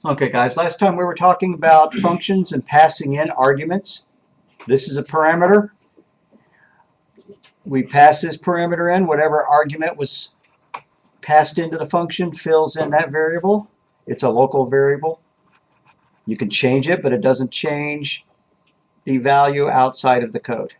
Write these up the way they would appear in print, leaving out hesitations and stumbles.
Okay, guys, last time we were talking about functions and passing in arguments. This is a parameter. We pass this parameter in. Whatever argument was passed into the function fills in that variable. It's a local variable. You can change it, but it doesn't change the value outside of the code.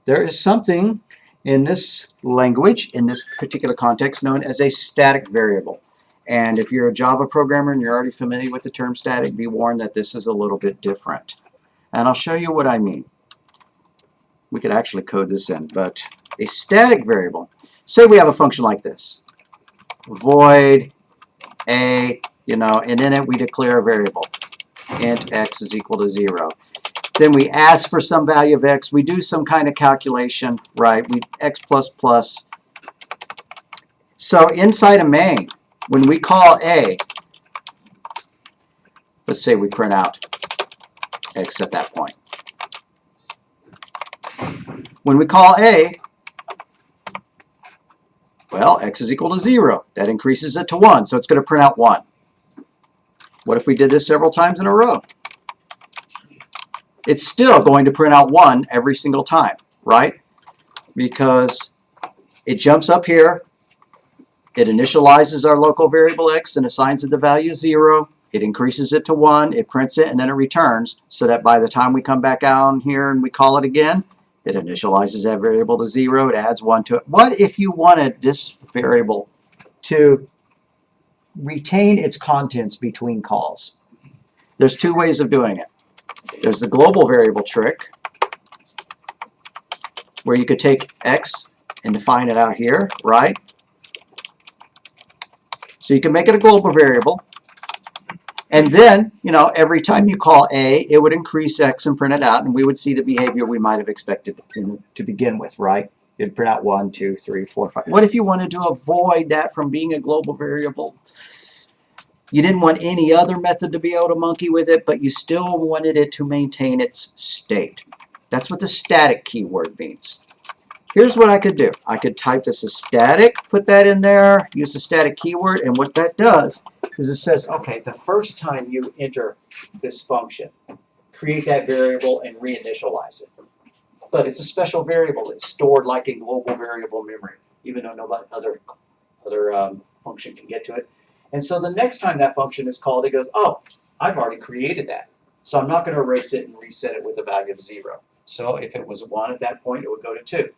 There is something in this language, in this particular context, known as a static variable. And if you're a Java programmer and you're already familiar with the term static, be warned that this is a little bit different. And I'll show you what I mean. We could actually code this in, but a static variable, say we have a function like this, void a, and in it we declare a variable, int x is equal to 0. Then we ask for some value of x. We do some kind of calculation, right? We x plus plus. So inside a main, when we call a, let's say we print out x at that point. When we call a, well, x is equal to 0. That increases it to 1, so it's going to print out 1. What if we did this several times in a row? It's still going to print out 1 every single time, right? Because it jumps up here, it initializes our local variable x and assigns it the value 0. It increases it to 1, it prints it, and then it returns, so that by the time we come back down here and we call it again, it initializes that variable to 0, it adds 1 to it. What if you wanted this variable to retain its contents between calls? There's two ways of doing it. There's the global variable trick, where you could take x and define it out here, right? So you can make it a global variable, and then, every time you call a, it would increase x and print it out, and we would see the behavior we might have expected to begin with, right? It'd print out 1, 2, 3, 4, 5. What if you wanted to avoid that from being a global variable? You didn't want any other method to be able to monkey with it, but you still wanted it to maintain its state. That's what the static keyword means. Here's what I could do. I could type this as static, put that in there, use the static keyword, and what that does is it says, okay, the first time you enter this function, create that variable and reinitialize it. But it's a special variable. It's stored like a global variable memory, even though no other function can get to it. And so the next time that function is called, it goes, oh, I've already created that. So I'm not going to erase it and reset it with a value of 0. So if it was 1 at that point, it would go to 2. And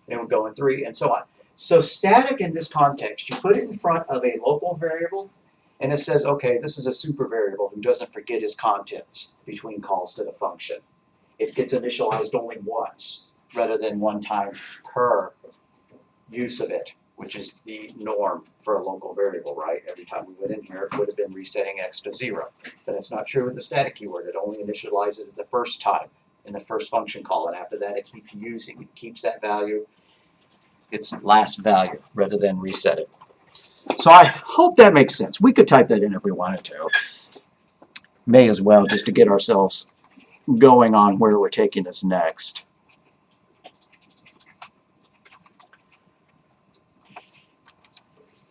it would go in 3, and so on. So static in this context, you put it in front of a local variable, and it says, okay, this is a super variable who doesn't forget his contents between calls to the function. It gets initialized only once, rather than one time per use of it, which is the norm for a local variable, right? Every time we went in here, it would have been resetting x to 0. But it's not true with the static keyword. It only initializes it the first time in the first function call, and after that it keeps using, it keeps that value, its last value, rather than reset it. So I hope that makes sense. We could type that in if we wanted to. May as well, just to get ourselves going on where we're taking this next.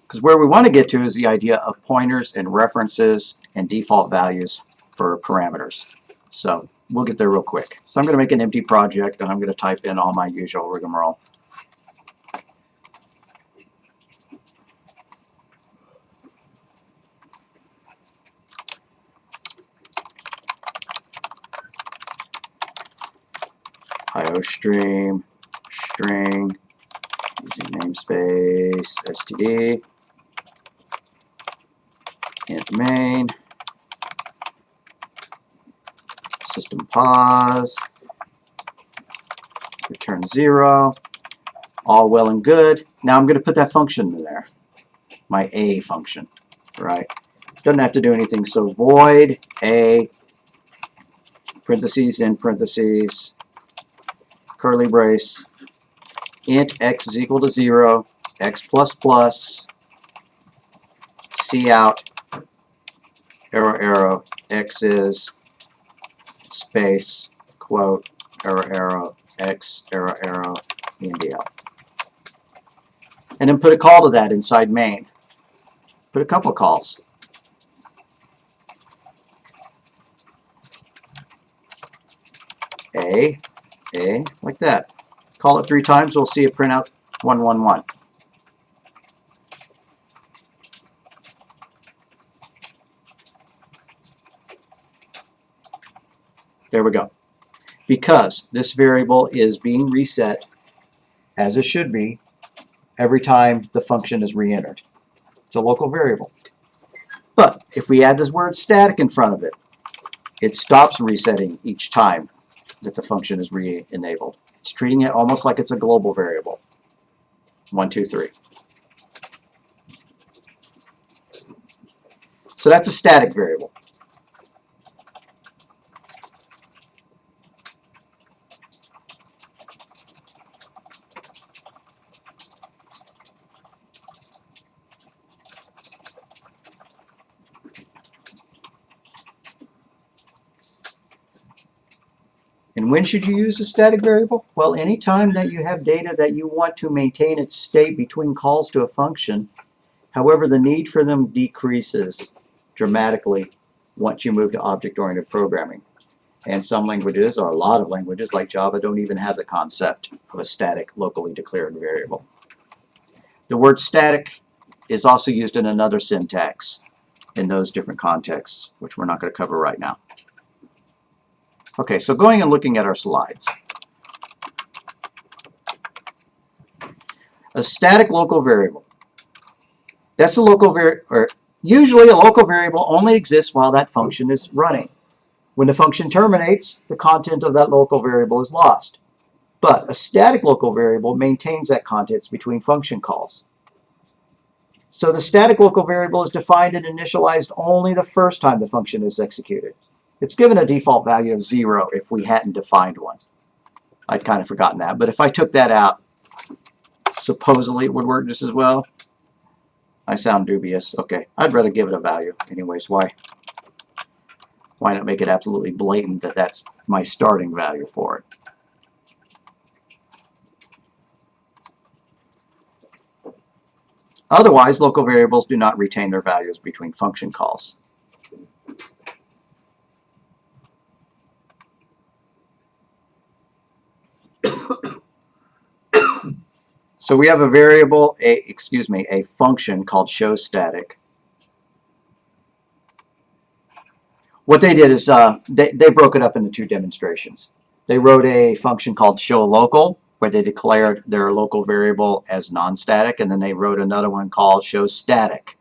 Because where we want to get to is the idea of pointers and references and default values for parameters. So we'll get there real quick. So I'm going to make an empty project, and I'm going to type in all my usual rigmarole. IOStream, string, using namespace, std, int main, system pause, return 0, all well and good. Now I'm going to put that function in there, my a function, right? Doesn't have to do anything, so void a, parentheses in parentheses, curly brace, int x is equal to 0, x plus plus, cout, arrow arrow, x is space, quote, arrow arrow, x, arrow arrow, end out. And then put a call to that inside main. Put a couple calls. A, like that. Call it 3 times, we'll see it print out 111. There we go. Because this variable is being reset, as it should be, every time the function is re-entered. It's a local variable. But if we add this word static in front of it, it stops resetting each time that the function is re-enabled. It's treating it almost like it's a global variable. 1, 2, 3. So that's a static variable. And when should you use a static variable? Well, anytime that you have data that you want to maintain its state between calls to a function, however, the need for them decreases dramatically once you move to object-oriented programming. And some languages, or a lot of languages like Java, don't even have the concept of a static locally declared variable. The word static is also used in another syntax in those different contexts, which we're not going to cover right now. Okay, so going and looking at our slides. A static local variable. That's a local variable. Usually a local variable only exists while that function is running. When the function terminates, the content of that local variable is lost. But a static local variable maintains that context between function calls. So the static local variable is defined and initialized only the first time the function is executed. It's given a default value of 0 if we hadn't defined one. I'd kind of forgotten that, but if I took that out, supposedly it would work just as well. I sound dubious. Okay, I'd rather give it a value. Anyways, why not make it absolutely blatant that that's my starting value for it? Otherwise, local variables do not retain their values between function calls. So we have a variable, a function called showStatic. What they did is they broke it up into 2 demonstrations. They wrote a function called showLocal, where they declared their local variable as non-static, and then they wrote another one called showStatic.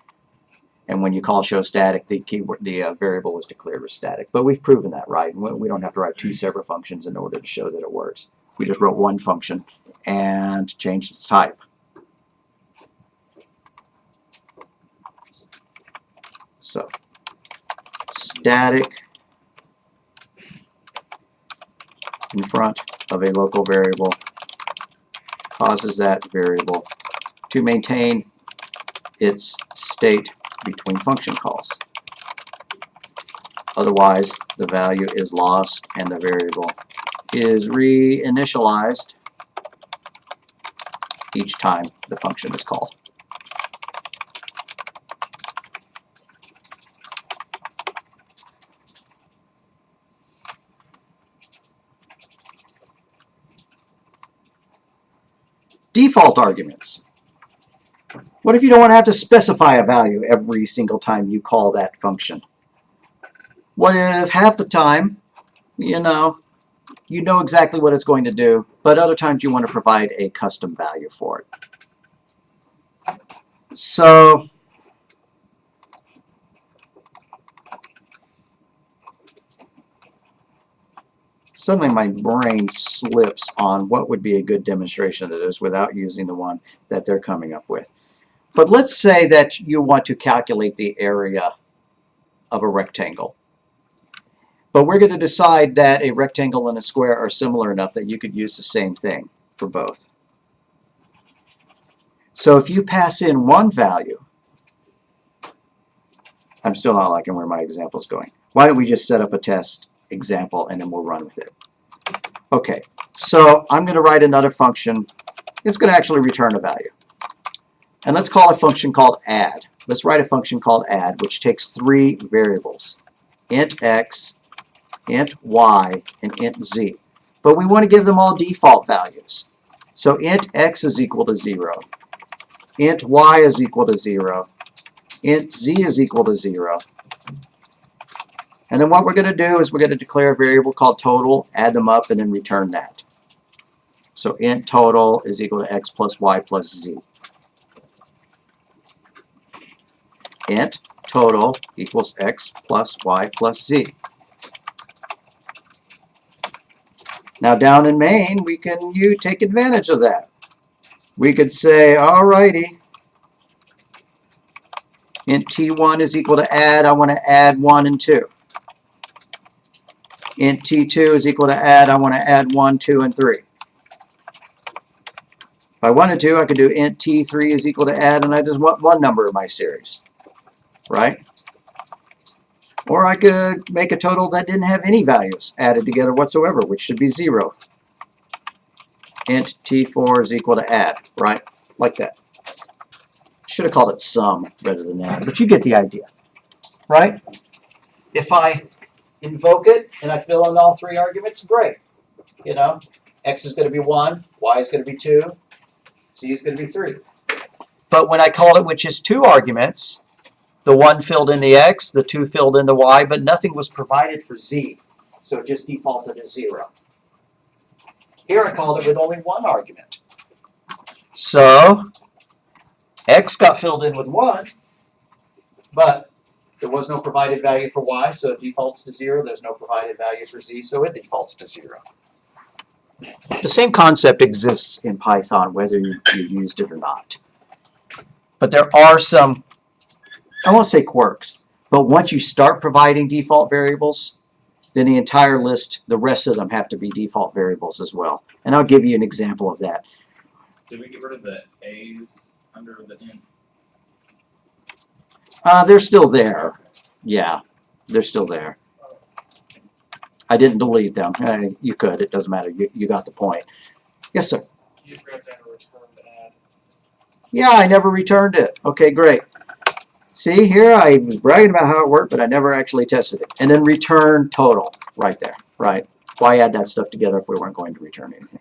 And when you call showStatic, the variable was declared as static. But we've proven that, right? We don't have to write 2 separate functions in order to show that it works. We just wrote one function and changed its type. So, static in front of a local variable causes that variable to maintain its state between function calls. Otherwise, the value is lost and the variable is reinitialized each time the function is called. Default arguments. What if you don't want to have to specify a value every single time you call that function? What if half the time, you know exactly what it's going to do, but other times you want to provide a custom value for it? So suddenly my brain slips on what would be a good demonstration of this without using the one that they're coming up with. But let's say that you want to calculate the area of a rectangle. But we're going to decide that a rectangle and a square are similar enough that you could use the same thing for both. So if you pass in one value, I'm still not liking where my example is going. Why don't we just set up a test example and then we'll run with it. Okay, so I'm going to write another function. It's going to actually return a value. And let's call a function called add. let's write a function called add, which takes 3 variables, int x, int y, and int z. But we want to give them all default values. So int x is equal to 0, int y is equal to 0, int z is equal to 0. And then what we're going to do is we're going to declare a variable called total, add them up, and then return that. So int total is equal to x plus y plus z. Int total equals x plus y plus z. Now down in main, we can take advantage of that. We could say, alrighty, int t1 is equal to add. I want to add 1 and 2. Int t2 is equal to add. I want to add 1, 2, and 3. If I wanted to, I could do int t3 is equal to add, and I just want one number of my series, right? Or I could make a total that didn't have any values added together whatsoever, which should be 0. Int t4 is equal to add, right? Like that. Should have called it sum rather than add, but you get the idea, right? If I invoke it and I fill in all 3 arguments, great. You know, x is going to be 1, y is going to be 2, z is going to be 3. But when I call it, which is 2 arguments, the 1 filled in the x, the 2 filled in the y, but nothing was provided for z, so it just defaulted to 0. Here I called it with only 1 argument. So x got filled in with 1, but there was no provided value for y, so it defaults to 0. There's no provided value for z, so it defaults to 0. The same concept exists in Python, whether you used it or not. But there are some, I won't say quirks, but once you start providing default variables, then the entire list, the rest of them have to be default variables as well. And I'll give you an example of that. Did we get rid of the A's under the int? They're still there. Yeah, they're still there. I didn't delete them. You could. It doesn't matter. You got the point. Yes, sir. You forgot to have a return to add. Yeah, I never returned it. Okay, great. See, here I was bragging about how it worked, but I never actually tested it. And then return total right there, right? Why add that stuff together if we weren't going to return anything?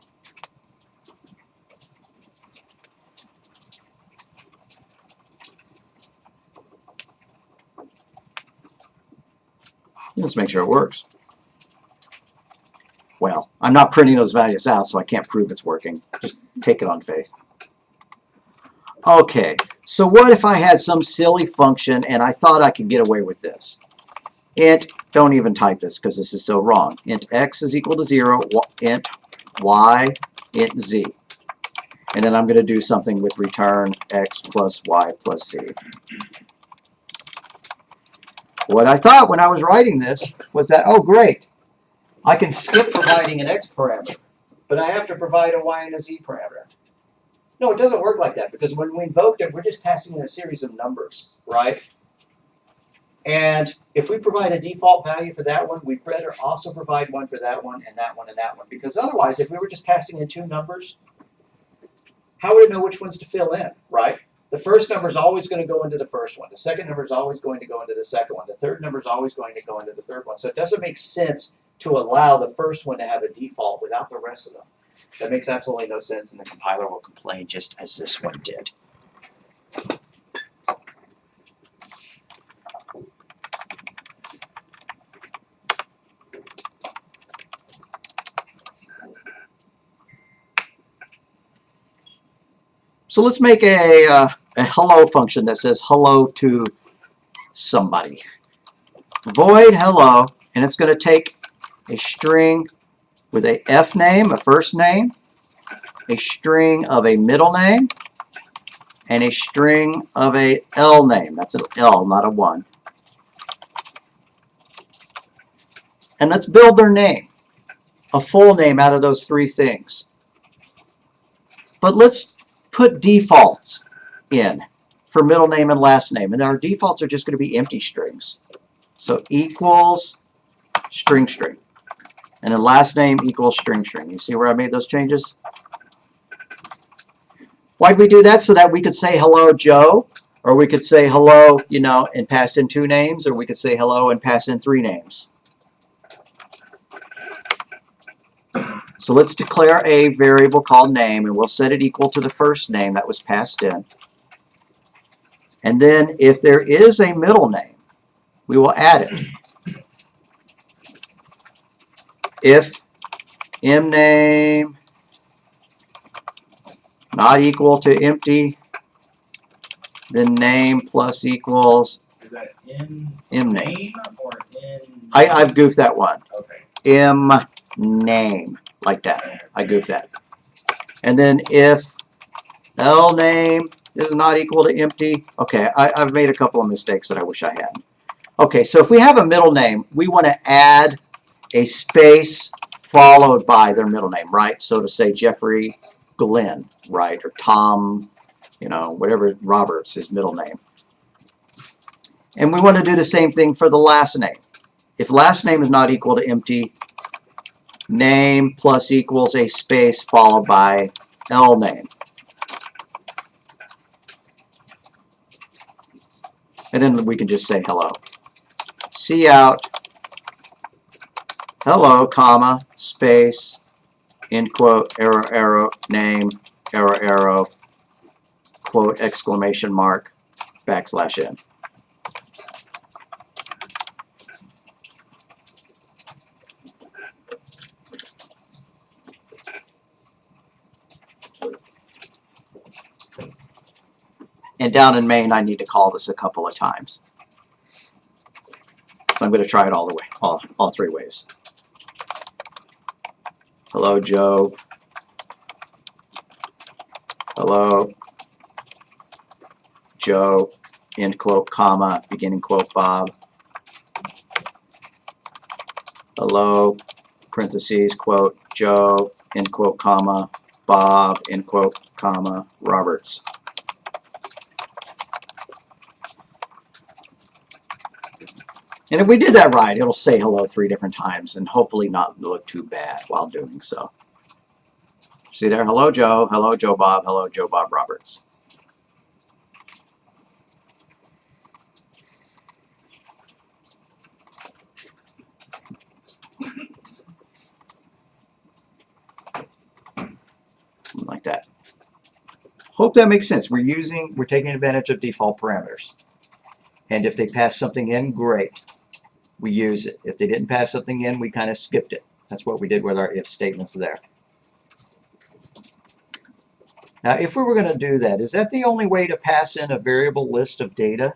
Let's make sure it works. Well, I'm not printing those values out, so I can't prove it's working. Just take it on faith. Okay, so what if I had some silly function and I thought I could get away with this? Int, don't even type this because this is so wrong. Int x is equal to 0, int y, int z. And then I'm going to do something with return x plus y plus z. What I thought when I was writing this was that, oh great, I can skip providing an x parameter, but I have to provide a y and a z parameter. No, it doesn't work like that, because when we invoked it, we're just passing in a series of numbers, right? And if we provide a default value for that one, we'd better also provide one for that one and that one and that one, because otherwise, if we were just passing in 2 numbers, how would it know which ones to fill in, right? The first number is always going to go into the first one. The second number is always going to go into the second one. The third number is always going to go into the third one. So it doesn't make sense to allow the first one to have a default without the rest of them. That makes absolutely no sense, and the compiler will complain just as this one did. So let's make a hello function that says hello to somebody. Void hello, and it's going to take a string with a F name, a first name, a string of a middle name, and a string of a L name. That's an L, not a 1. And let's build their name, a full name out of those 3 things. But let's put defaults in for middle name and last name. And our defaults are just going to be empty strings. So equals string string. And then last name equals string string. You see where I made those changes? Why did we do that? So that we could say hello Joe, Or we could say hello, you know, and pass in 2 names, or we could say hello and pass in 3 names. So let's declare a variable called name, and we'll set it equal to the first name that was passed in. And then if there is a middle name, we will add it. If mname not equal to empty, then name plus equals Is that in mname. name or in? I've goofed that one. Okay. Mname, like that. I goofed that. And then if lname is not equal to empty, okay, I've made a couple of mistakes that I wish I hadn't. Okay, so if we have a middle name, we want to add a space followed by their middle name, right? So to say Jeffrey Glenn, right? Or Tom, you know, whatever, Roberts, his middle name. And we want to do the same thing for the last name. If last name is not equal to empty, name plus equals a space followed by L name. And then we can just say hello. Cout hello, comma, space, end quote, arrow, arrow, name, arrow, arrow, quote, exclamation mark, backslash n. And down in main, I need to call this a couple of times. So I'm going to try it all the way, all 3 ways. Hello, Joe. Hello, Joe, end quote, comma, beginning quote, Bob. Hello, parentheses, quote, Joe, end quote, comma, Bob, end quote, comma, Roberts. And if we did that right, it'll say hello 3 different times and hopefully not look too bad while doing so. See there? Hello, Joe. Hello, Joe Bob. Hello, Joe Bob Roberts. Like that. Hope that makes sense. We're taking advantage of default parameters. And if they pass something in, great. We use it. If they didn't pass something in, we kind of skipped it. That's what we did with our if statements there. Now, if we were going to do that, is that the only way to pass in a variable list of data?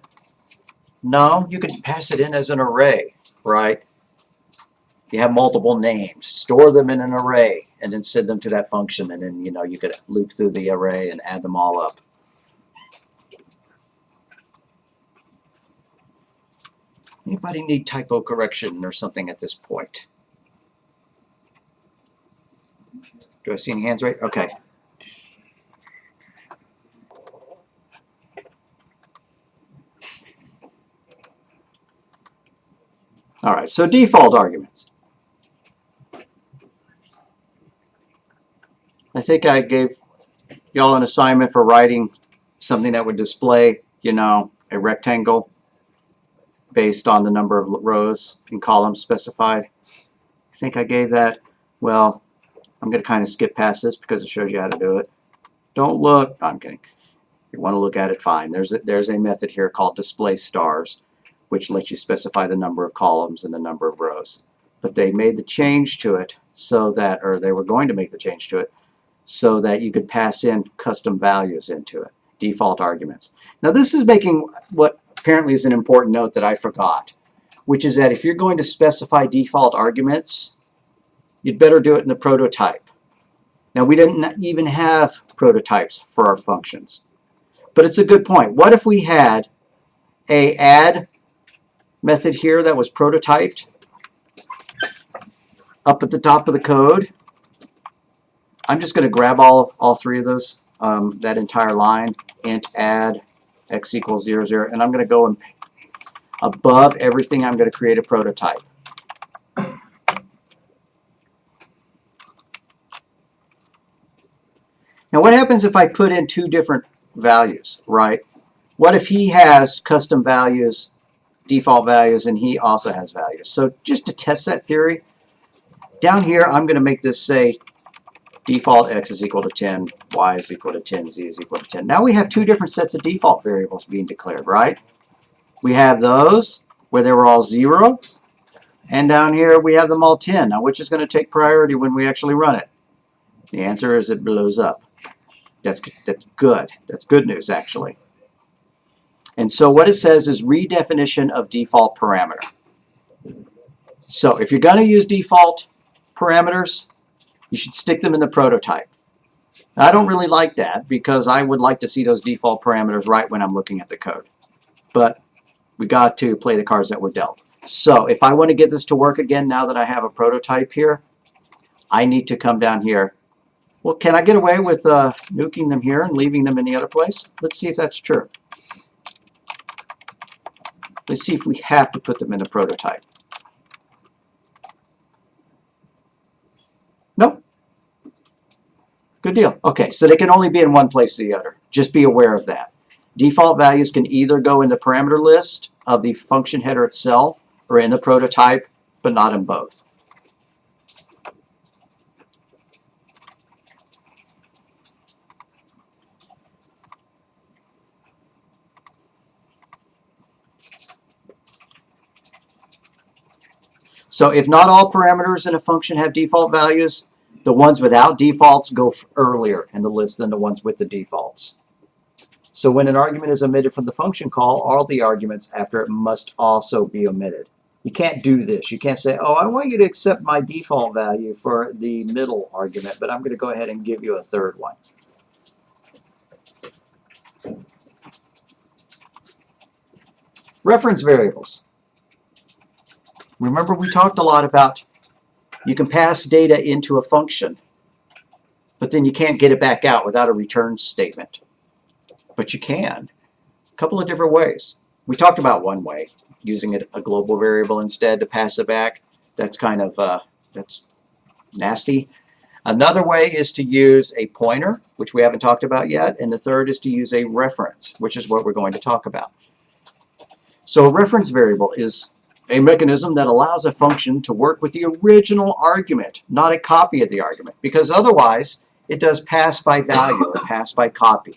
No, you can pass it in as an array, right? You have multiple names, store them in an array, and then send them to that function, and then, you know, you could loop through the array and add them all up. Anybody need typo correction or something at this point? Do I see any hands right? Okay. All right, so default arguments. I think I gave y'all an assignment for writing something that would display, you know, a rectangle based on the number of rows and columns specified. I think I gave that. Well, I'm going to kind of skip past this because it shows you how to do it. Don't look. I'm kidding. If you want to look at it, fine. There's a method here called display stars, which lets you specify the number of columns and the number of rows. But they made the change to it so that, or they were going to make the change to it, so that you could pass in custom values into it, default arguments. Now this is making what apparently is an important note that I forgot, which is that if you're going to specify default arguments, you'd better do it in the prototype. Now we didn't even have prototypes for our functions, but it's a good point. What if we had a add method here that was prototyped up at the top of the code? I'm just going to grab all 3 of those, that entire line, int add x equals 0, 0, and I'm going to go and above everything, I'm going to create a prototype. Now what happens if I put in 2 different values, right? What if he has custom values, default values, and he also has values? So just to test that theory, down here I'm going to make this say default x is equal to 10, y is equal to 10, z is equal to 10. Now we have two different sets of default variables being declared, right? We have those where they were all 0, and down here we have them all 10. Now which is going to take priority when we actually run it? The answer is it blows up. That's good. That's good news, actually. And so what it says is redefinition of default parameter. So if you're going to use default parameters, you should stick them in the prototype. Now, I don't really like that because I would like to see those default parameters right when I'm looking at the code. But we got to play the cards that were dealt. So if I want to get this to work again now that I have a prototype here, I need to come down here. Well, can I get away with nuking them here and leaving them in the other place? Let's see if that's true. Let's see if we have to put them in the prototype. Nope. Good deal. Okay, so they can only be in one place or the other. Just be aware of that. Default values can either go in the parameter list of the function header itself or in the prototype, but not in both. So if not all parameters in a function have default values, the ones without defaults go earlier in the list than the ones with the defaults. So when an argument is omitted from the function call, all the arguments after it must also be omitted. You can't do this. You can't say, oh, I want you to accept my default value for the middle argument, but I'm going to go ahead and give you a third one. Reference variables. Remember, we talked a lot about you can pass data into a function, but then you can't get it back out without a return statement. But you can. A couple of different ways. We talked about one way, using a global variable instead to pass it back. That's kind of that's nasty. Another way is to use a pointer, which we haven't talked about yet, and the third is to use a reference, which is what we're going to talk about. So a reference variable is a mechanism that allows a function to work with the original argument, not a copy of the argument, because otherwise it does pass by value or pass by copy,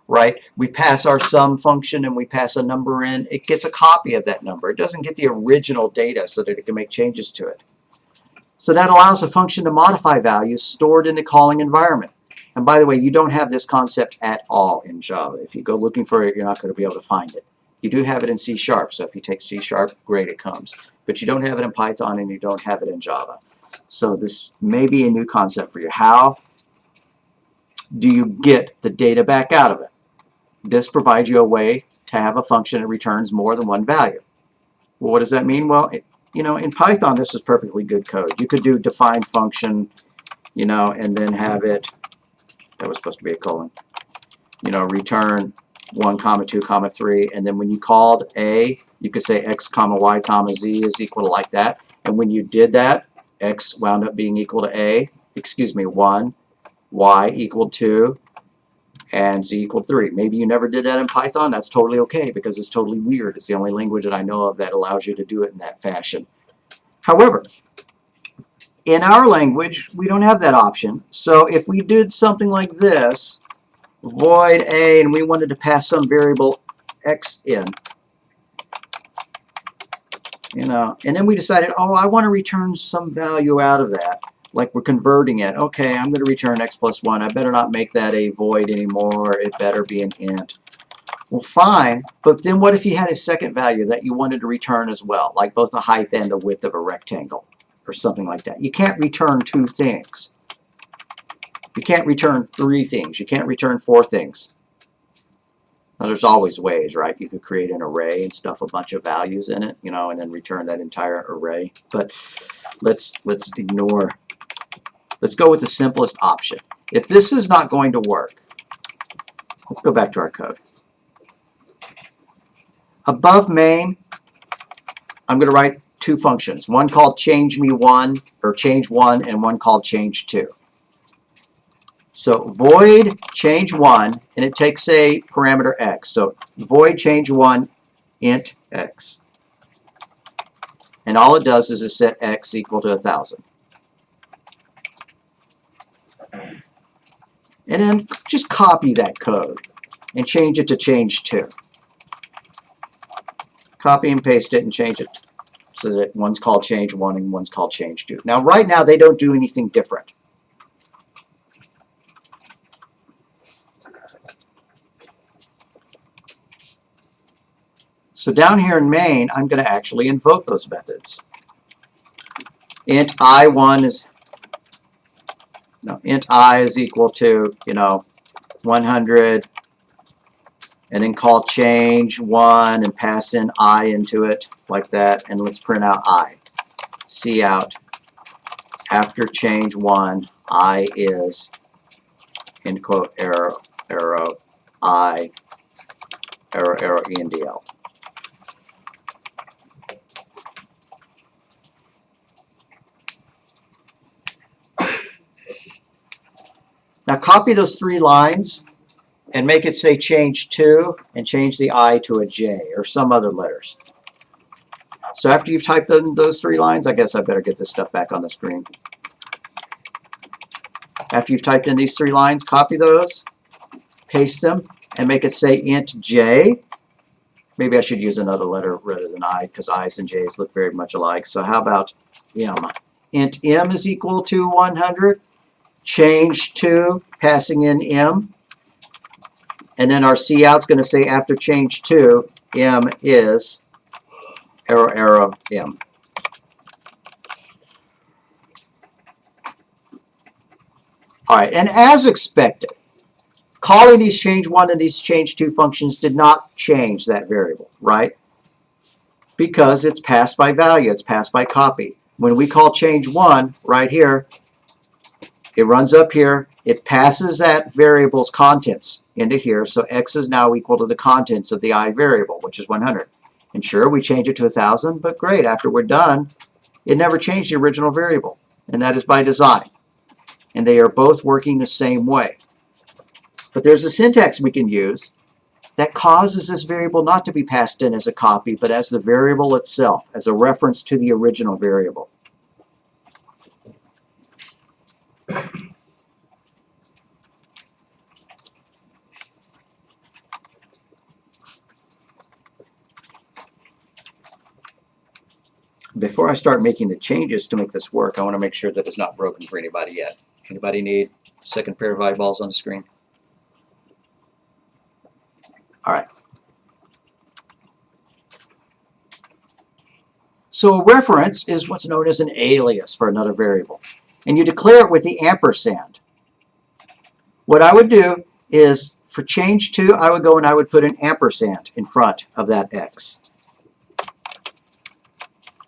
right? We pass our sum function and we pass a number in. It gets a copy of that number. It doesn't get the original data so that it can make changes to it. So that allows a function to modify values stored in the calling environment. And by the way, you don't have this concept at all in Java. If you go looking for it, you're not going to be able to find it. You do have it in C#, so if you take C#, great, it comes. But you don't have it in Python and you don't have it in Java. So this may be a new concept for you. How do you get the data back out of it? This provides you a way to have a function that returns more than one value. Well, what does that mean? Well, you know, in Python, this is perfectly good code. You could do define function, you know, and then have it, that was supposed to be a colon, you know, return 1, 2, 3, and then when you called a, you could say x, y, z is equal to like that. And when you did that, x wound up being equal to a, 1, y equal 2, and z equal 3. Maybe you never did that in Python. That's totally okay because it's totally weird. It's the only language that I know of that allows you to do it in that fashion. However, in our language, we don't have that option. So if we did something like this, void a, and we wanted to pass some variable x in, you know, and then we decided, oh, I want to return some value out of that, like we're converting it. Okay, I'm going to return x plus 1. I better not make that a void anymore. It better be an int. Well, fine, but then what if you had a second value that you wanted to return as well, like both the height and the width of a rectangle or something like that? You can't return two things. You can't return 3 things. You can't return 4 things. Now, there's always ways, right? You could create an array and stuff a bunch of values in it, you know, and then return that entire array. But let's ignore. Let's go with the simplest option. If this is not going to work, let's go back to our code. Above main, I'm going to write 2 functions. One called change me1 or change1 and one called change2. So void change 1, and it takes a parameter x. So void change 1 int x. And all it does is it set x equal to 1,000. And then just copy that code and change it to change 2. Copy and paste it and change it so that one's called change 1 and one's called change 2. Now, right now, they don't do anything different. So down here in main, I'm going to actually invoke those methods. Int I1 is, int I is equal to, 100, and then call change 1 and pass in I into it like that, and let's print out I. Cout after change 1, I is, end quote, arrow, arrow, I, arrow, arrow, ENDL. Now copy those 3 lines and make it say change 2 and change the I to a J or some other letters. So after you've typed in those 3 lines, I guess I better get this stuff back on the screen. After you've typed in these 3 lines, copy those, paste them, and make it say int J. Maybe I should use another letter rather than I, because I's and J's look very much alike. So how about M? Int M is equal to 100. Change 2, passing in M. And then our cout's going to say after change 2, M is arrow, arrow, M. All right, and as expected, calling these change 1 and these change 2 functions did not change that variable, right? Because it's passed by value, it's passed by copy. When we call change 1 right here, it runs up here, it passes that variable's contents into here, so x is now equal to the contents of the I variable, which is 100. And sure, we change it to 1,000, but great, after we're done, it never changed the original variable, and that is by design. And they are both working the same way. But there's a syntax we can use that causes this variable not to be passed in as a copy, but as the variable itself, as a reference to the original variable. Before I start making the changes to make this work, I want to make sure that it's not broken for anybody yet. Anybody need a second pair of eyeballs on the screen? All right. So a reference is what's known as an alias for another variable. And you declare it with the ampersand. What I would do is for change 2, I would go and I would put an ampersand in front of that x.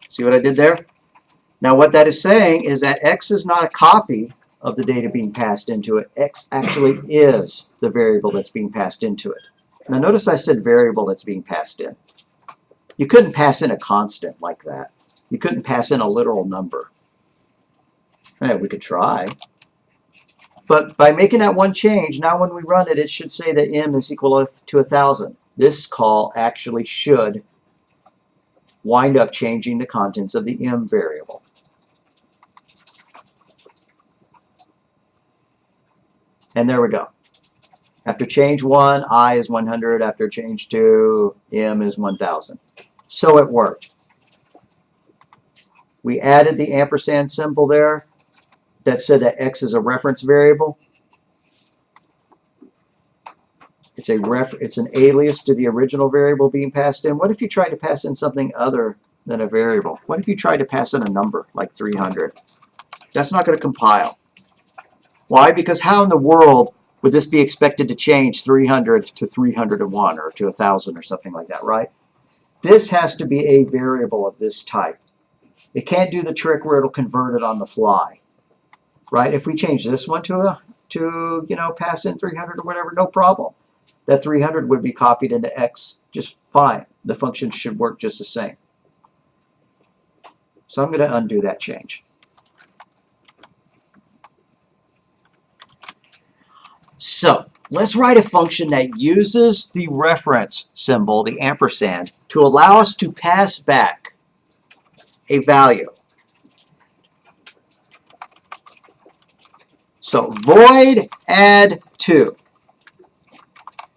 See what I did there? Now what that is saying is that x is not a copy of the data being passed into it. X actually is the variable that's being passed into it. Now notice I said variable that's being passed in. You couldn't pass in a constant like that. You couldn't pass in a literal number. We could try. But by making that one change, now when we run it, it should say that m is equal to 1,000. This call actually should wind up changing the contents of the m variable. And there we go. After change 1, I is 100. After change 2, m is 1,000. So it worked. We added the ampersand symbol there that said that x is a reference variable. It's an alias to the original variable being passed in. What if you tried to pass in something other than a variable? What if you tried to pass in a number like 300? That's not going to compile. Why? Because how in the world would this be expected to change 300 to 301 or to 1,000 or something like that, right? This has to be a variable of this type. It can't do the trick where it'll convert it on the fly, right? If we change this one to pass in 300 or whatever, no problem. That 300 would be copied into x just fine. The function should work just the same. So I'm going to undo that change. So let's write a function that uses the reference symbol, the ampersand, to allow us to pass back a value. So void add 2.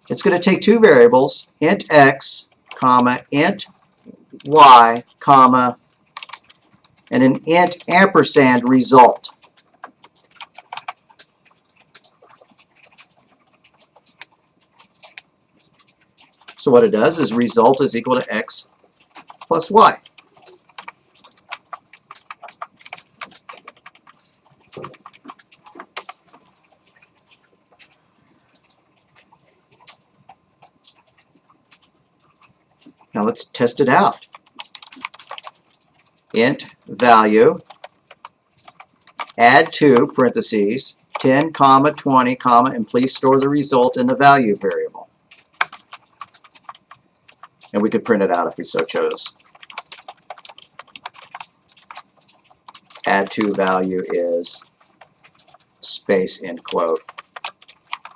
It's going to take two variables, int x, comma, int y, comma, and an int ampersand result. So what it does is result is equal to x plus y. Now let's test it out. Int value, add 2, parentheses, 10, comma, 20, comma, and please store the result in the value variable. And we could print it out if we so chose. Add 2 value is space, end quote,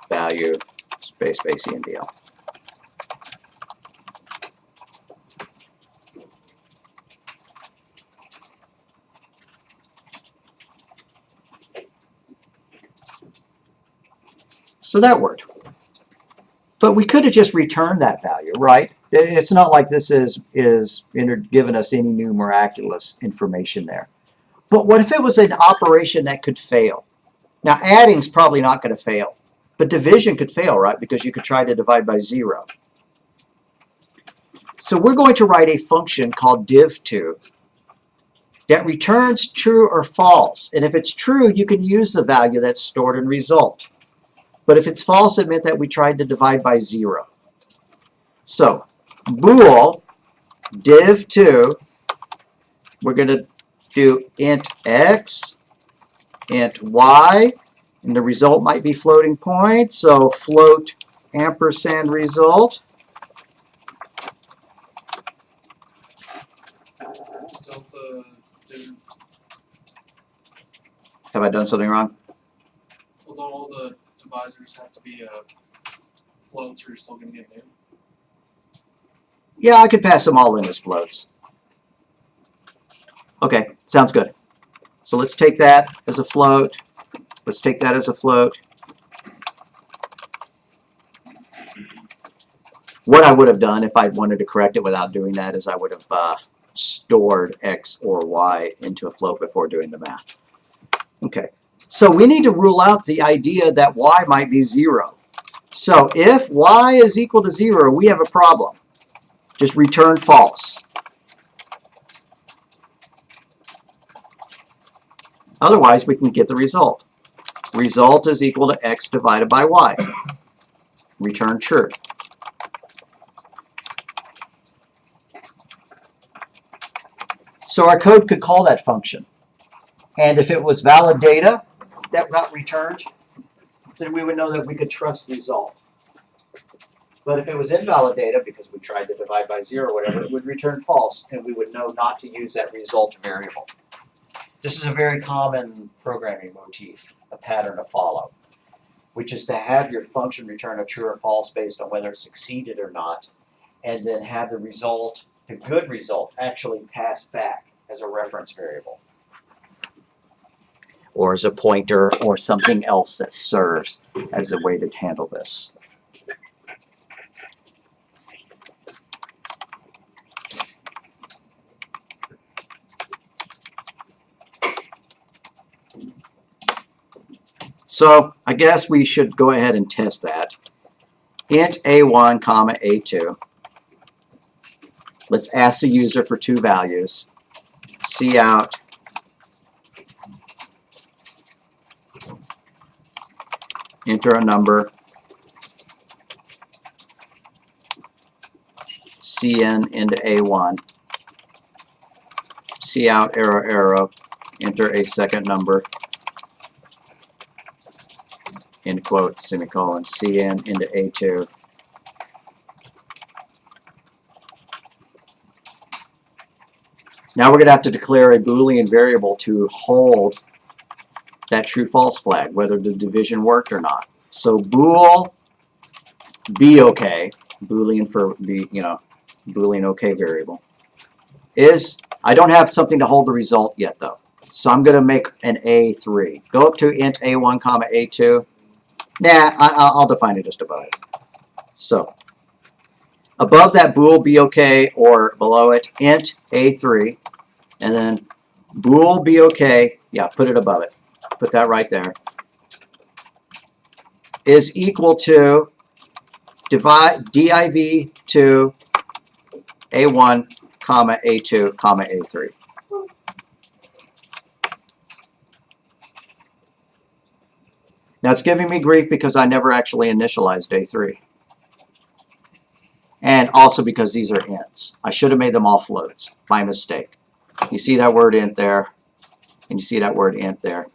value, space, ENDL. So that worked. But we could have just returned that value, right? It's not like this is giving us any new miraculous information there. But what if it was an operation that could fail? Now, adding's probably not going to fail. But division could fail, right? Because you could try to divide by 0. So we're going to write a function called div2 that returns true or false. And if it's true, you can use the value that's stored in result. But if it's false, it meant that we tried to divide by 0. So, bool div2, we're going to do int x, int y, and the result might be floating point, so float ampersand result. Have I done something wrong? Well, don't all the divisors have to be floats, or you're still going to get new? Yeah, I could pass them all in as floats. Okay, sounds good. So let's take that as a float. Let's take that as a float. What I would have done if I wanted to correct it without doing that is I would have stored x or y into a float before doing the math. Okay, so we need to rule out the idea that y might be 0. So if y is equal to 0, we have a problem. Just return false. Otherwise, we can get the result. Result is equal to x divided by y. Return true. So our code could call that function. And if it was valid data that got returned, then we would know that we could trust result. But if it was invalid data, because we tried to divide by 0 or whatever, it would return false, and we would know not to use that result variable. This is a very common programming motif, a pattern to follow, which is to have your function return a true or false based on whether it succeeded or not, and then have the result, the good result, actually pass back as a reference variable, or as a pointer, or something else that serves as a way to handle this. So I guess we should go ahead and test that. Int a1, comma a2. Let's ask the user for 2 values. Cout enter a number. Cn into a1. Cout arrow arrow. Enter a second number. End quote, semicolon, Cn into A2. Now we're going to have to declare a Boolean variable to hold that true-false flag, whether the division worked or not. So bool be okay, Boolean for be, Boolean okay variable is, I don't have something to hold the result yet though. So I'm going to make an A3. Go up to int A1 comma A2. Nah, I'll define it just above it. So above that bool be okay or below it, int A3, and then bool be okay, yeah, put it above it. Put that right there. Is equal to div to A1 comma A2 comma A3. Now it's giving me grief because I never actually initialized A3. And also because these are ints. I should have made them all floats. My mistake. You see that word int there, and you see that word int there.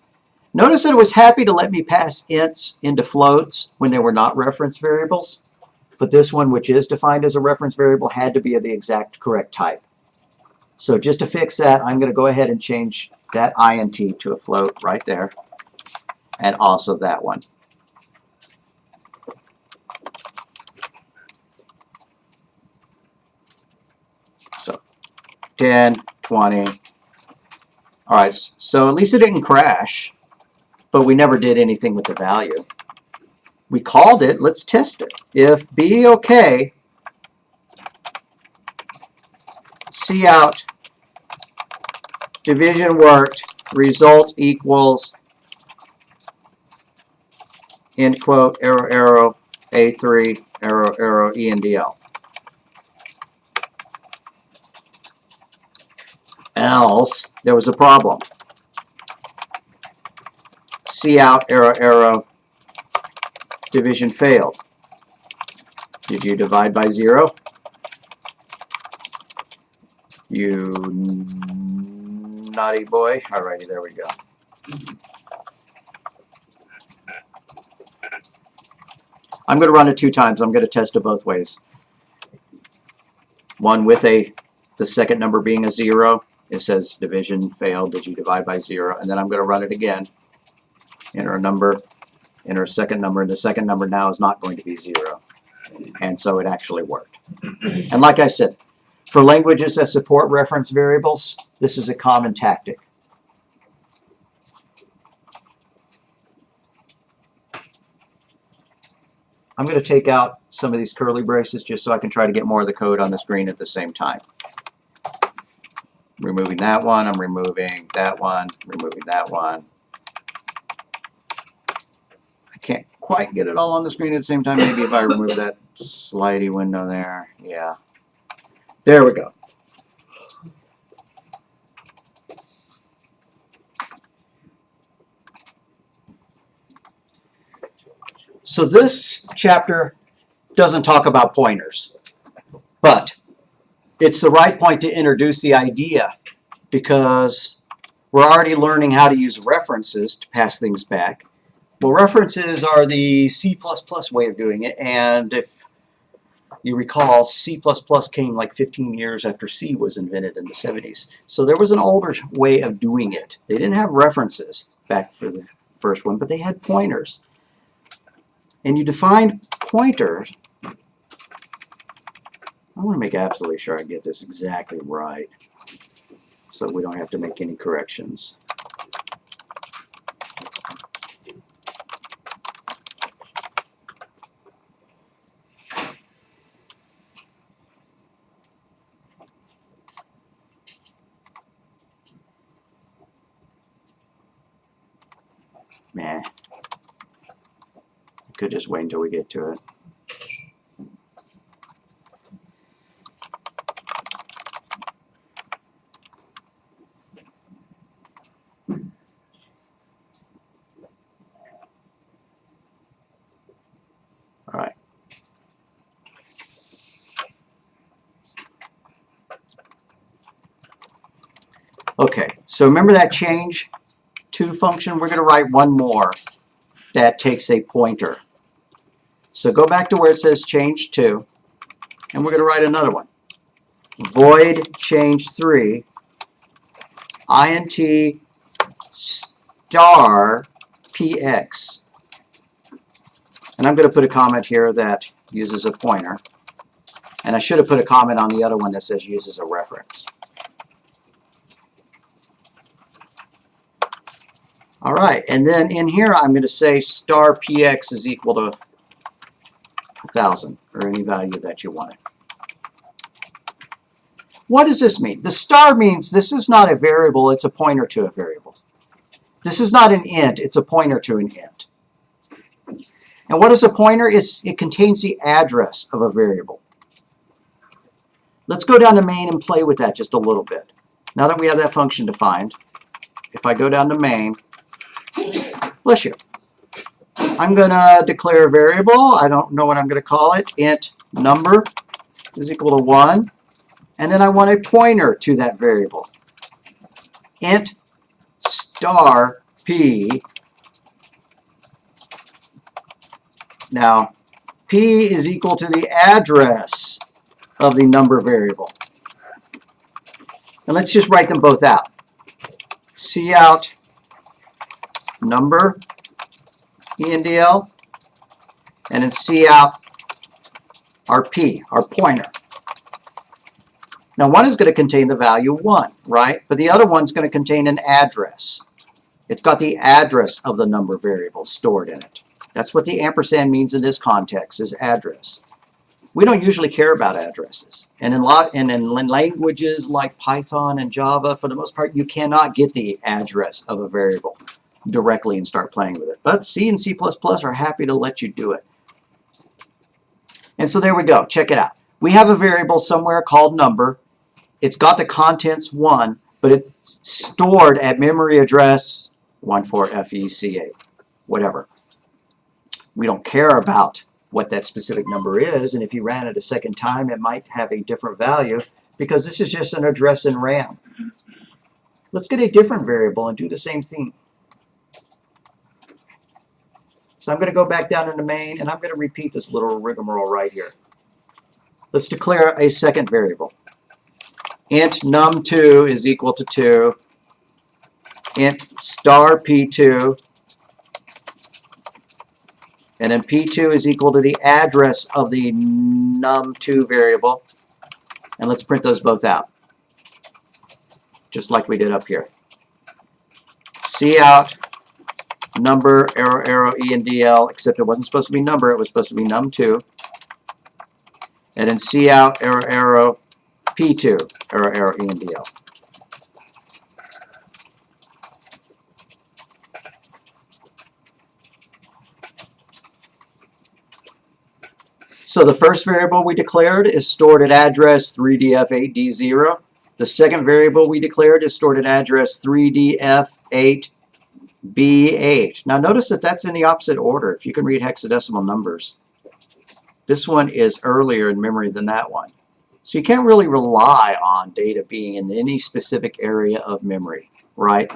Notice that it was happy to let me pass ints into floats when they were not reference variables. But this one, which is defined as a reference variable, had to be of the exact correct type. So just to fix that, I'm going to go ahead and change that int to a float right there. And also that one. So 10, 20. All right, so at least it didn't crash, but we never did anything with the value. We called it. Let's test it. If be okay, cout, division worked, result equals, end quote, arrow, arrow, A3, arrow, arrow, ENDL. Else, there was a problem. Cout, arrow, arrow, division failed. Did you divide by 0? You naughty boy. Alrighty, there we go. I'm going to run it 2 times. I'm going to test it both ways. One with the second number being a 0. It says division failed. Did you divide by 0? And then I'm going to run it again. Enter a number, enter a second number, and the second number now is not going to be 0. And so it actually worked. And like I said, for languages that support reference variables, this is a common tactic. I'm going to take out some of these curly braces just so I can try to get more of the code on the screen at the same time. Removing that one, I'm removing that one, removing that one. I can't quite get it all on the screen at the same time. Maybe if I remove that slidey window there. Yeah. There we go. So this chapter doesn't talk about pointers, but it's the right point to introduce the idea because we're already learning how to use references to pass things back. Well, references are the C++ way of doing it, and if you recall, C++ came like 15 years after C was invented in the 70s. So there was an older way of doing it. They didn't have references back for the first one, but they had pointers. And you define pointers. I want to make absolutely sure I get this exactly right so we don't have to make any corrections. Nah. Could just wait until we get to it. All right. Okay, so remember that change to function? We're going to write one more that takes a pointer. So go back to where it says change to, and we're going to write another one. Void change 3, int star px. And I'm going to put a comment here that uses a pointer. And I should have put a comment on the other one that says uses a reference. All right, and then in here I'm going to say star px is equal to 1,000, or any value that you want. What does this mean? The star means this is not a variable, it's a pointer to a variable. This is not an int, it's a pointer to an int. And what is a pointer? It contains the address of a variable. Let's go down to main and play with that just a little bit. Now that we have that function defined, if I go down to main, bless you, I'm going to declare a variable. I don't know what I'm going to call it. Int number is equal to 1. And then I want a pointer to that variable. Int star p. Now, p is equal to the address of the number variable. And let's just write them both out. Cout number ENDL, and then cout our p, our pointer. Now one is going to contain the value 1, right? But the other one's going to contain an address. It's got the address of the number variable stored in it. That's what the ampersand means in this context, is address. We don't usually care about addresses. And in languages like Python and Java, for the most part, you cannot get the address of a variable directly and start playing with it. But C and C++ are happy to let you do it. And so there we go. Check it out. We have a variable somewhere called number. It's got the contents 1, but it's stored at memory address 14FEC8, whatever. We don't care about what that specific number is, and if you ran it a second time, it might have a different value because this is just an address in RAM. Let's get a different variable and do the same thing. So I'm going to go back down into main, and I'm going to repeat this little rigmarole right here. Let's declare a second variable. Int num2 is equal to 2. Int star p2. And then p2 is equal to the address of the num2 variable. And let's print those both out, just like we did up here. Cout number arrow ENDL, except it wasn't supposed to be number, it was supposed to be num2. And then cout arrow p2 arrow ENDL. So the first variable we declared is stored at address 3df8d0. The second variable we declared is stored at address 3df8b8. Now notice that that's in the opposite order. If you can read hexadecimal numbers, this one is earlier in memory than that one. So you can't really rely on data being in any specific area of memory, right?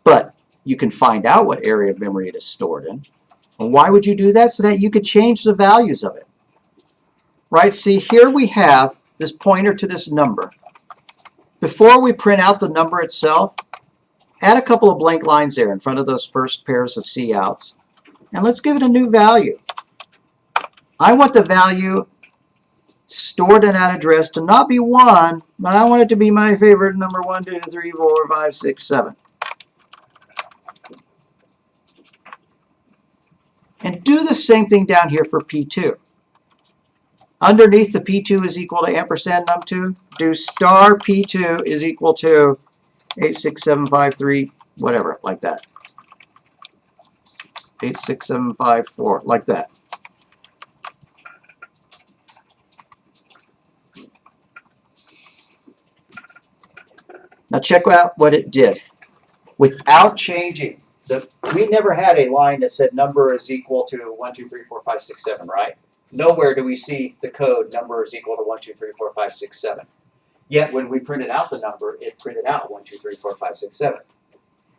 But you can find out what area of memory it is stored in. And why would you do that? So that you could change the values of it. Right? See, here we have this pointer to this number. Before we print out the number itself, add a couple of blank lines there in front of those first pairs of couts. And let's give it a new value. I want the value stored in that address to not be 1, but I want it to be my favorite number 1, 2, 3, 4, 5, 6, 7. And do the same thing down here for P2. Underneath the P2 is equal to ampersand num2, do star P2 is equal to 86753, whatever, like that. 86754, like that. Now check out what it did. Without changing, we never had a line that said number is equal to 1, 2, 3, 4, 5, 6, 7, right? Nowhere do we see the code number is equal to 1, 2, 3, 4, 5, 6, 7. Yet when we printed out the number, it printed out 1, 2, 3, 4, 5, 6, 7.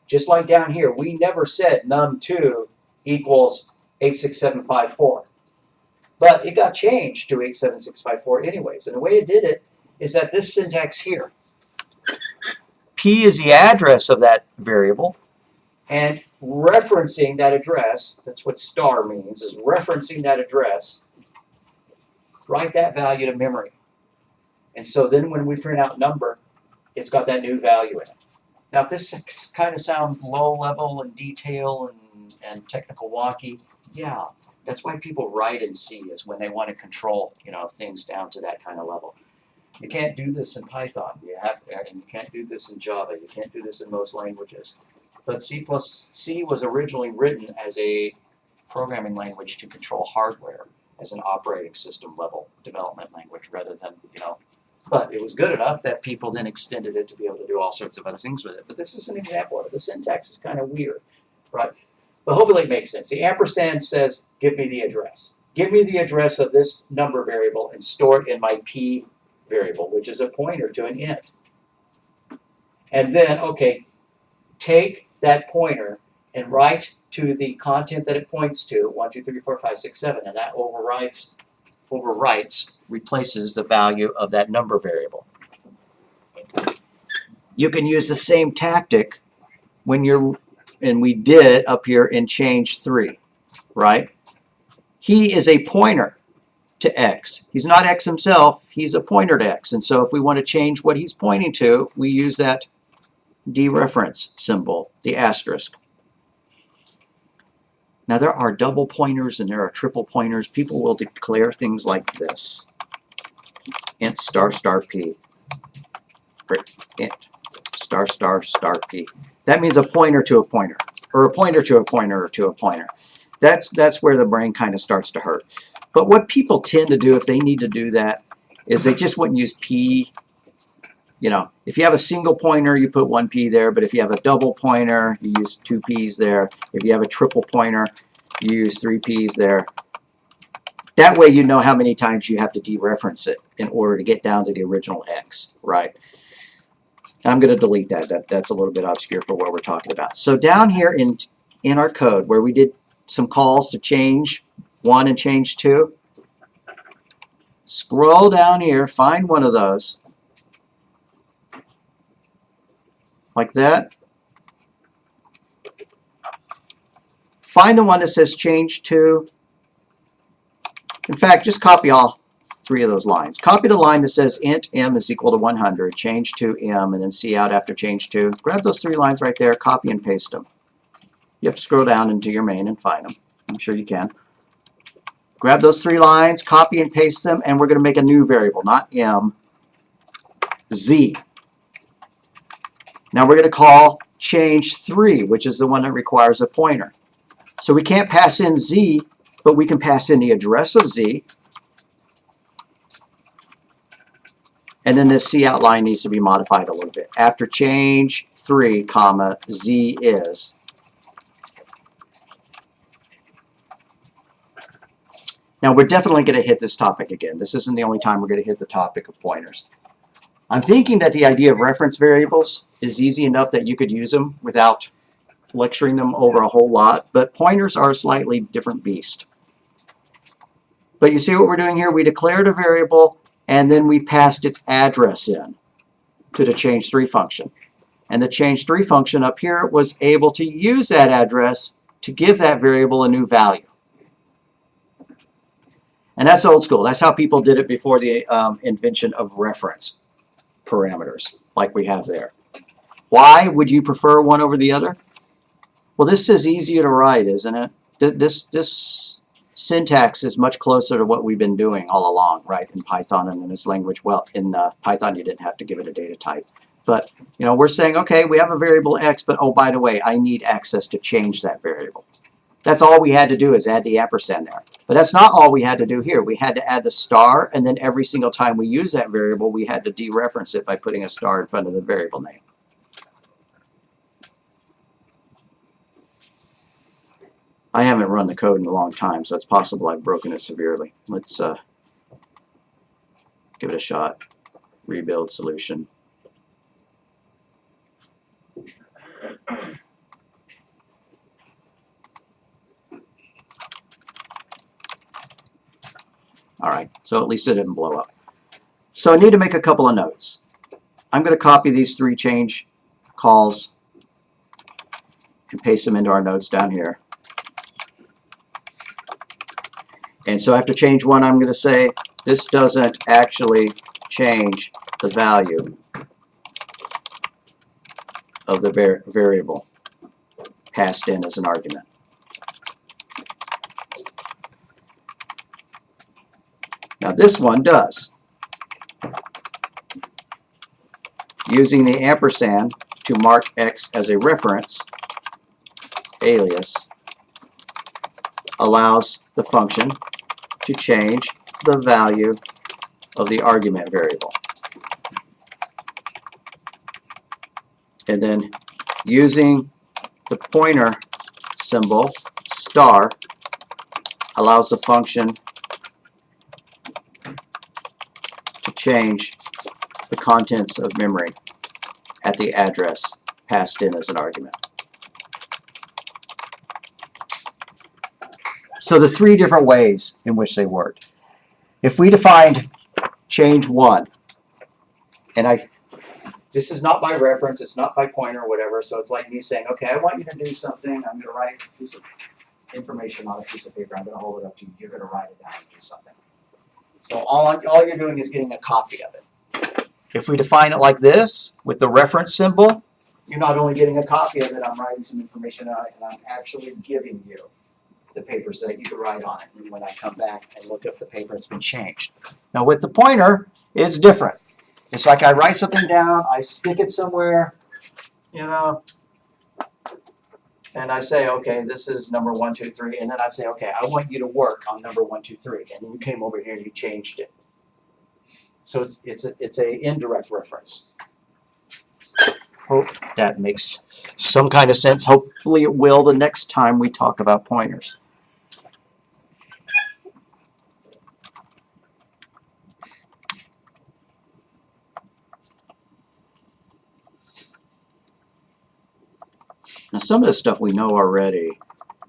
Just like down here, we never said num2 equals 86754. But it got changed to 87654 anyways. And the way it did it is that this syntax here. P is the address of that variable, and referencing that address, that's what star means, is referencing that address, write that value to memory. And so then when we print out number, it's got that new value in it. Now, if this kind of sounds low level and detail and technical wonky, yeah, that's why people write in C, is when they want to control, you know, things down to that kind of level. You can't do this in Python. And you can't do this in Java. You can't do this in most languages. But C was originally written as a programming language to control hardware, as an operating system level development language, rather than, you know. But it was good enough that people then extended it to be able to do all sorts of other things with it. But this is an example of it. The syntax is kind of weird, right? But hopefully it makes sense. The ampersand says, give me the address. Give me the address of this number variable and store it in my P variable, which is a pointer to an int. And then, okay, take that pointer and write to the content that it points to, 1, 2, 3, 4, 5, 6, 7, and that replaces the value of that number variable. You can use the same tactic when you're, and we did up here in change 3, right? He is a pointer to X. He's not X himself, he's a pointer to X. And so if we want to change what he's pointing to, we use that dereference symbol, the asterisk. Now there are double pointers and there are triple pointers. People will declare things like this. Int star star P. Int star star star P. That means a pointer to a pointer, or a pointer to a pointer to a pointer. That's where the brain kind of starts to hurt. But what people tend to do if they need to do that is they just wouldn't use P. You know, if you have a single pointer, you put 1 P there, but if you have a double pointer, you use 2 P's there. If you have a triple pointer, you use 3 P's there. That way you know how many times you have to dereference it in order to get down to the original X, right? I'm going to delete that. That's a little bit obscure for what we're talking about. So down here in our code where we did some calls to change 1 and change 2, scroll down here, find one of those, like that. Find the one that says change 2. In fact, just copy all 3 of those lines. Copy the line that says int m is equal to 100, change to m, and then C out after change 2. Grab those 3 lines right there, copy and paste them. You have to scroll down into your main and find them. I'm sure you can. Grab those 3 lines, copy and paste them, and we're going to make a new variable, not m, z. Now we're going to call change 3, which is the one that requires a pointer. So we can't pass in z, but we can pass in the address of z. And then this C outline needs to be modified a little bit. After change 3, comma, z is. Now we're definitely going to hit this topic again. This isn't the only time we're going to hit the topic of pointers. I'm thinking that the idea of reference variables is easy enough that you could use them without lecturing them over a whole lot, but pointers are a slightly different beast. But you see what we're doing here? We declared a variable and then we passed its address in to the change 3 function. And the change 3 function up here was able to use that address to give that variable a new value. And that's old school. That's how people did it before the invention of reference parameters like we have there. Why would you prefer one over the other? Well, this is easier to write, isn't it? This syntax is much closer to what we've been doing all along, right, in Python and in this language. Well, in Python, you didn't have to give it a data type. But, you know, we're saying, okay, we have a variable x, but, oh, by the way, I need access to change that variable. That's all we had to do is add the ampersand there. But that's not all we had to do here. We had to add the star, and then every single time we use that variable, we had to dereference it by putting a star in front of the variable name. I haven't run the code in a long time, so it's possible I've broken it severely. Let's give it a shot. Rebuild solution. All right, so at least it didn't blow up. So I need to make a couple of notes. I'm going to copy these 3 change calls and paste them into our notes down here. And so after change 1, I'm going to say this doesn't actually change the value of the variable passed in as an argument. Now this one does. Using the ampersand to mark x as a reference, alias, allows the function to change the value of the argument variable. And then using the pointer symbol star allows the function to change the contents of memory at the address passed in as an argument. So the three different ways in which they work. If we defined change 1, and this is not by reference, it's not by pointer or whatever, so it's like me saying, okay, I want you to do something, I'm going to write a piece of information on a piece of paper, I'm going to hold it up to you, you're going to write it down and do something. So all you're doing is getting a copy of it. If we define it like this, with the reference symbol, you're not only getting a copy of it, I'm writing some information on it, and I'm actually giving you the paper so that you can write on it. And when I come back and look up the paper, it's been changed. Now with the pointer, it's different. It's like I write something down, I stick it somewhere, you know, and I say, okay, this is number 1, 2, 3, and then I say, okay, I want you to work on number 1, 2, 3, and then you came over here and you changed it. So it's a indirect reference. Hope that makes some kind of sense. Hopefully it will the next time we talk about pointers. Now some of this stuff we know already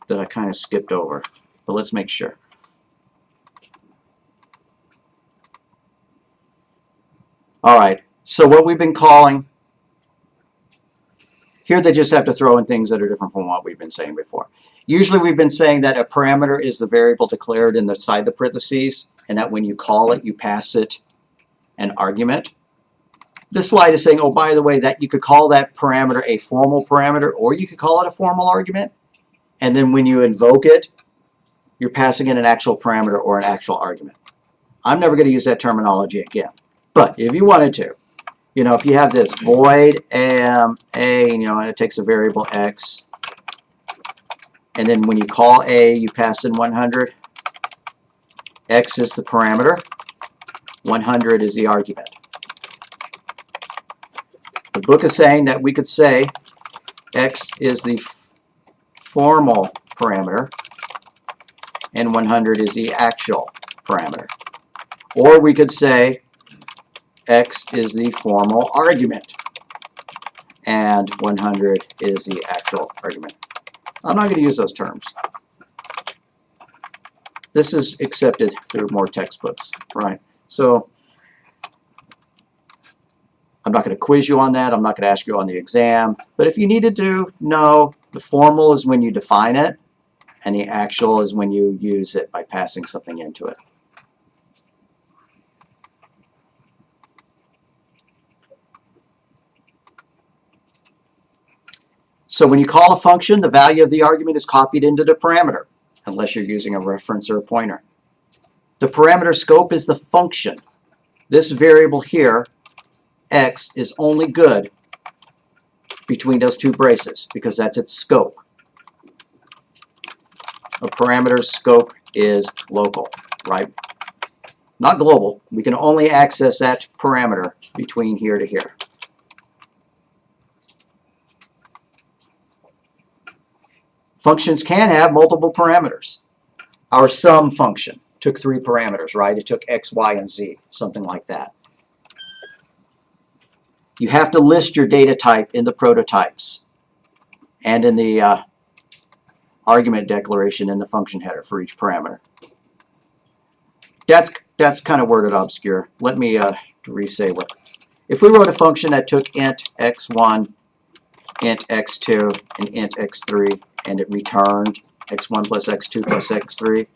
that I kind of skipped over, but let's make sure. All right, so what we've been calling, here they just have to throw in things that are different from what we've been saying before. Usually we've been saying that a parameter is the variable declared inside the parentheses, and that when you call it, you pass it an argument. This slide is saying, oh, by the way, that you could call that parameter a formal parameter, or you could call it a formal argument, and then when you invoke it, you're passing in an actual parameter or an actual argument. I'm never going to use that terminology again. But if you wanted to, you know, if you have this void am a, you know, and it takes a variable x, and then when you call a, you pass in 100. X is the parameter. 100 is the argument. The book is saying that we could say x is the formal parameter, and 100 is the actual parameter. Or we could say x is the formal argument, and 100 is the actual argument. I'm not going to use those terms. This is accepted through more textbooks, right? So I'm not going to quiz you on that. I'm not going to ask you on the exam. But if you needed to know, the formal is when you define it, and the actual is when you use it by passing something into it. So when you call a function, the value of the argument is copied into the parameter, unless you're using a reference or a pointer. The parameter scope is the function. This variable here, x, is only good between those two braces because that's its scope. A parameter's scope is local, right? Not global. We can only access that parameter between here to here. Functions can have multiple parameters. Our sum function took 3 parameters, right? It took x, y, and z, something like that. You have to list your data type in the prototypes and in the argument declaration in the function header for each parameter. That's kind of worded obscure. Let me re-say what. If we wrote a function that took int x1 int x2 and int x3, and it returned x1 plus x2 plus x3.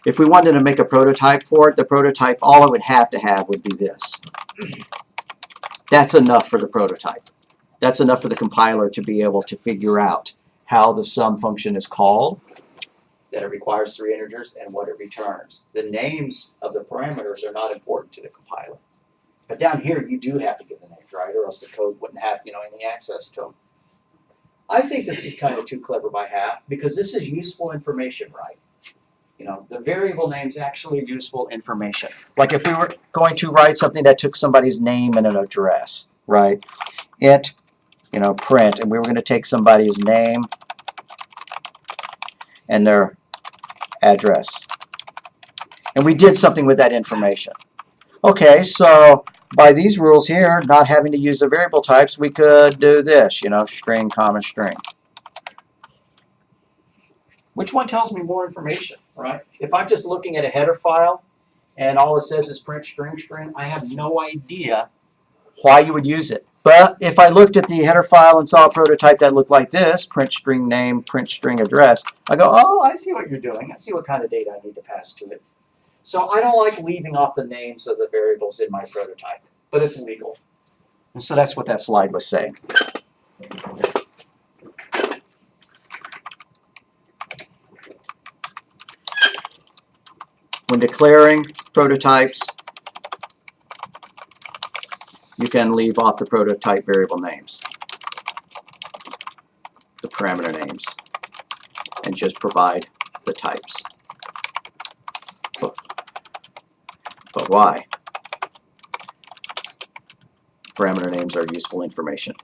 If we wanted to make a prototype for it, the prototype, all it would have to have would be this. That's enough for the prototype. That's enough for the compiler to be able to figure out how the sum function is called, that it requires 3 integers, and what it returns. The names of the parameters are not important to the compiler. But down here, you do have to give the names, right? Or else the code wouldn't have, any access to them. I think this is kind of too clever by half, because this is useful information, right? The variable name's actually useful information. Like if we were going to write something that took somebody's name and an address, right? Int, print, and we were going to take somebody's name and their address. And we did something with that information. Okay, so by these rules here, not having to use the variable types, we could do this, string, comma, string. Which one tells me more information, right? If I'm just looking at a header file and all it says is print string, string, I have no idea why you would use it. But if I looked at the header file and saw a prototype that looked like this, print string name, print string address, I go, oh, I see what you're doing. I see what kind of data I need to pass to it. So I don't like leaving off the names of the variables in my prototype, but it's legal. And so that's what that slide was saying. When declaring prototypes, you can leave off the prototype variable names, the parameter names, and just provide the types. But why? Parameter names are useful information.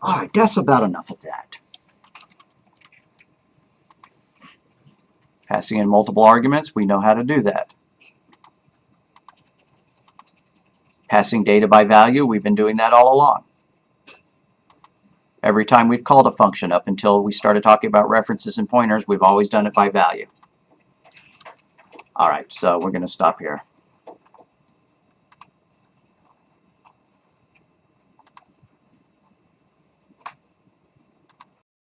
All right, that's about enough of that. Passing in multiple arguments, we know how to do that. Passing data by value, we've been doing that all along. Every time we've called a function up until we started talking about references and pointers, we've always done it by value. All right, so we're going to stop here.